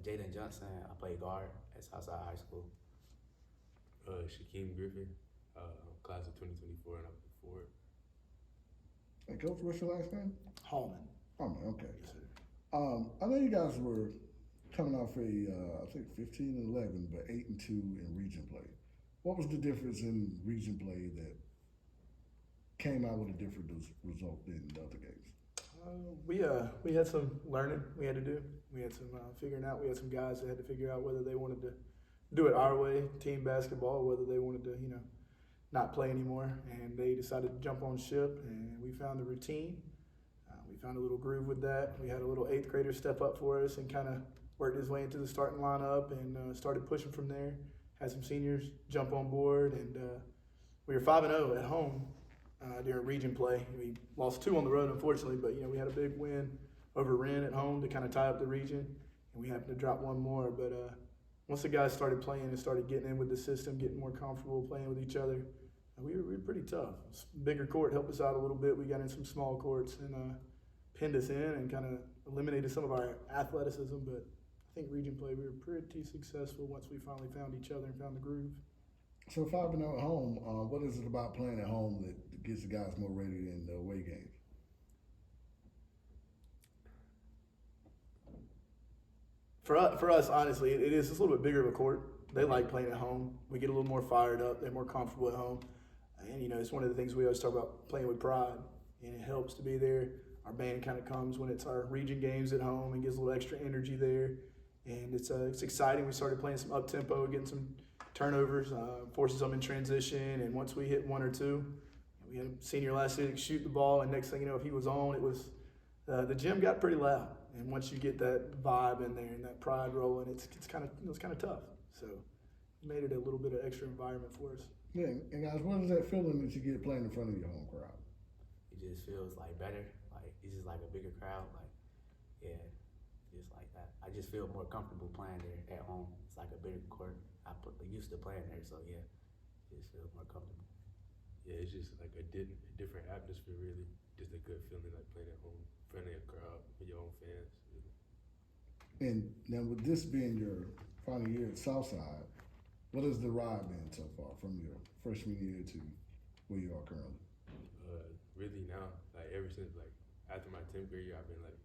Jaden Johnson. I play guard at Southside High School. Shaquem Griffin, class of 2024, and I'm forward. Hey, Coach, what's your last name? Hallman. Hallman, okay. Yes, sir. I know you guys were coming off I think 15-11, but 8-2 in region play. What was the difference in region play that came out with a different result than the other games? We had some learning we had to do. We had some figuring out. We had some guys that had to figure out whether they wanted to do it our way, team basketball, or whether they wanted to, not play anymore. And they decided to jump on ship, and we found the routine. We found a little groove with that. We had a little 8th grader step up for us and kind of worked his way into the starting lineup and started pushing from there. Had some seniors jump on board, and we were 5-0 at home during region play. We lost 2 on the road, unfortunately, but we had a big win over Wren at home to kind of tie up the region, and we happened to drop 1 more. But once the guys started playing and started getting in with the system, getting more comfortable playing with each other, we were pretty tough. Bigger court helped us out a little bit. We got in some small courts and pinned us in and kind of eliminated some of our athleticism. But I think region play, we were pretty successful once we finally found each other and found the groove. So 5-0 at home, what is it about playing at home that gets the guys more ready than the away games? For us, honestly, it is just a little bit bigger of a court. They like playing at home. We get a little more fired up. They're more comfortable at home. And, it's one of the things we always talk about, playing with pride. And it helps to be there. Our band kind of comes when it's our region games at home and gives a little extra energy there. And it's exciting. We started playing some up-tempo, getting some turnovers, forces them in transition. And once we hit 1 or 2, we had a senior last year shoot the ball. And next thing you know, if he was on, it was the gym got pretty loud. And once you get that vibe in there and that pride rolling, it was kind of tough. So it made it a little bit of extra environment for us. Yeah, and guys, what is that feeling that you get playing in front of your home crowd? It just feels like better. Like it's just like a bigger crowd. Like just like that. I just feel more comfortable playing there at home. It's like a bigger court. Used to playing there, so yeah, just feel more comfortable. Yeah, it's just like a different atmosphere, really. Just a good feeling, like playing at home, in front of a crowd, with your own fans. Really. And now with this being your final year at Southside, what has the ride been so far from your freshman year to where you are currently? Really now, like ever since like after my 10th grade year, I've been like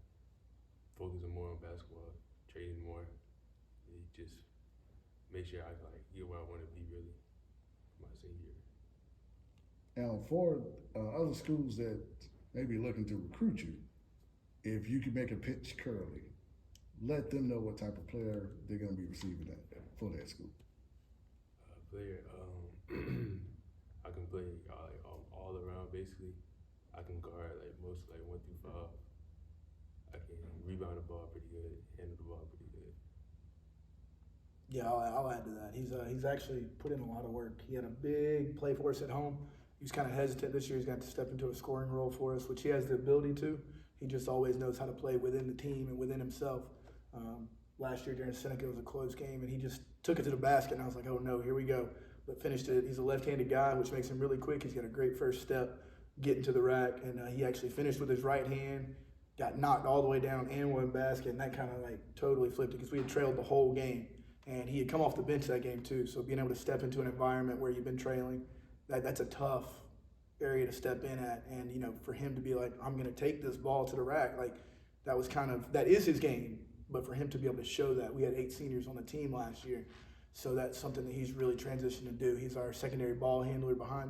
focusing more on basketball, training more, and just make sure I like get where I want to be really my senior year. Now for other schools that may be looking to recruit you, if you could make a pitch curly, let them know what type of player they're going to be receiving for that school. Player, I can play all around basically. I can guard like most 1 through 5. I can rebound the ball pretty good, handle the ball pretty good. Yeah, I'll add to that. He's actually put in a lot of work. He had a big play for us at home. He was kind of hesitant this year. He's got to step into a scoring role for us, which he has the ability to. He just always knows how to play within the team and within himself. Last year during Seneca, it was a close game, and he just took it to the basket, and I was like, oh no, here we go. But finished it. He's a left-handed guy, which makes him really quick. He's got a great first step, getting to the rack, and he actually finished with his right hand, got knocked all the way down and one basket, and that kind of like totally flipped it because we had trailed the whole game. And he had come off the bench that game too, so being able to step into an environment where you've been trailing, that's a tough area to step in at. And for him to be like, I'm going to take this ball to the rack, like that is his game. But for him to be able to show that, we had 8 seniors on the team last year, so that's something that he's really transitioned to do. He's our secondary ball handler behind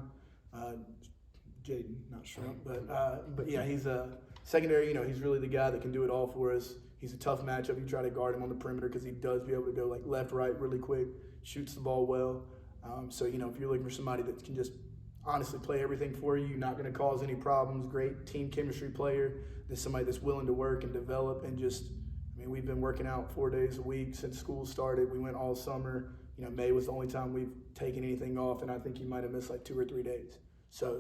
Jaden, not Shrimp, but yeah, he's a secondary. He's really the guy that can do it all for us. He's a tough matchup. You try to guard him on the perimeter because he does be able to go like left, right, really quick, shoots the ball well. So if you're looking for somebody that can just honestly play everything for you, not going to cause any problems, great team chemistry player, there's somebody that's willing to work and develop and just. We've been working out 4 days a week since school started. We went all summer. May was the only time we've taken anything off, and I think he might have missed like 2 or 3 days. So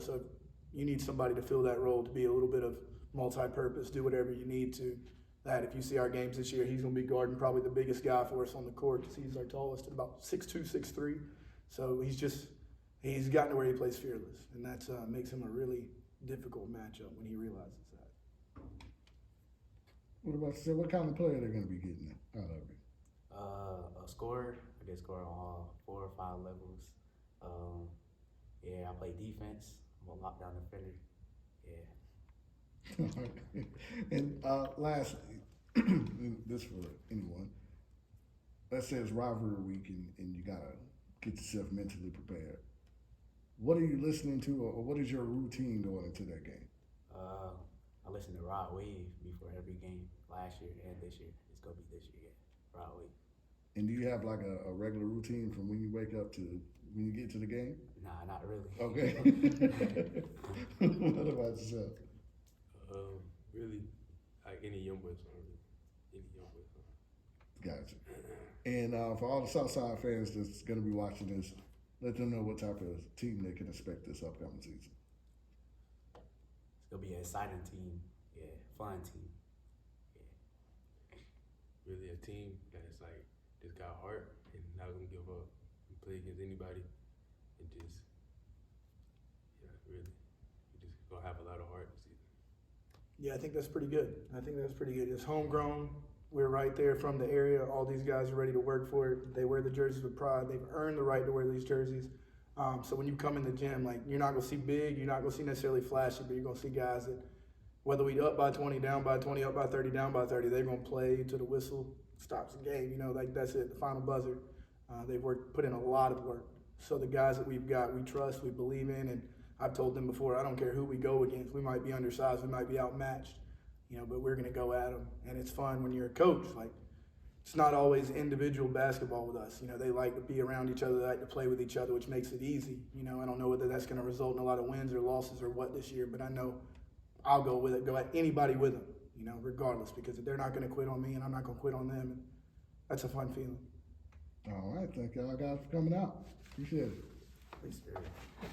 you need somebody to fill that role, to be a little bit of multi-purpose, do whatever you need to. That if you see our games this year, he's going to be guarding probably the biggest guy for us on the court because he's our tallest at about 6'2", 6'3". So he's gotten to where he plays fearless, and that makes him a really difficult matchup when he realizes that. What about what kind of player they're going to be getting out of it? A scorer. I can score on all 4 or 5 levels. Yeah, I play defense. I'm a lockdown defender. Yeah. And lastly, this for anyone. Let's say it's rivalry week and you gotta get yourself mentally prepared. What are you listening to, or what is your routine going into that game? I listen to Rod Wave before every game last year and this year. It's gonna be this year, yeah. Rod Wave. And do you have like a regular routine from when you wake up to when you get to the game? Nah, not really. Okay. What about yourself? Really, like any young boy song, really. Any young boy song. Gotcha. And for all the Southside fans that's going to be watching this, let them know what type of team they can expect this upcoming season. It's gonna be an exciting team. Yeah, fun team. Yeah. Really a team that's like just got heart and not gonna give up and play against anybody and just really we just gonna have a lot of heart this season. Yeah, I think that's pretty good. It's homegrown. We're right there from the area. All these guys are ready to work for it. They wear the jerseys with pride. They've earned the right to wear these jerseys. So when you come in the gym, like, you're not gonna see big, you're not gonna see necessarily flashy, but you're gonna see guys that, whether we up by 20, down by 20, up by 30, down by 30, they're gonna play to the whistle stops the game. You know, like, that's it, the final buzzer. They've put in a lot of work. So the guys that we've got, we trust, we believe in, and I've told them before, I don't care who we go against. We might be undersized, we might be outmatched, you know, but we're gonna go at them. And it's fun when you're a coach. Like, it's not always individual basketball with us. You know, they like to be around each other, they like to play with each other, which makes it easy. You know, I don't know whether that's going to result in a lot of wins or losses or what this year, but I know I'll go with it, go at anybody with them, you know, regardless, because they're not going to quit on me and I'm not going to quit on them. And that's a fun feeling. All right. Thank y'all guys for coming out. Appreciate it. Appreciate it.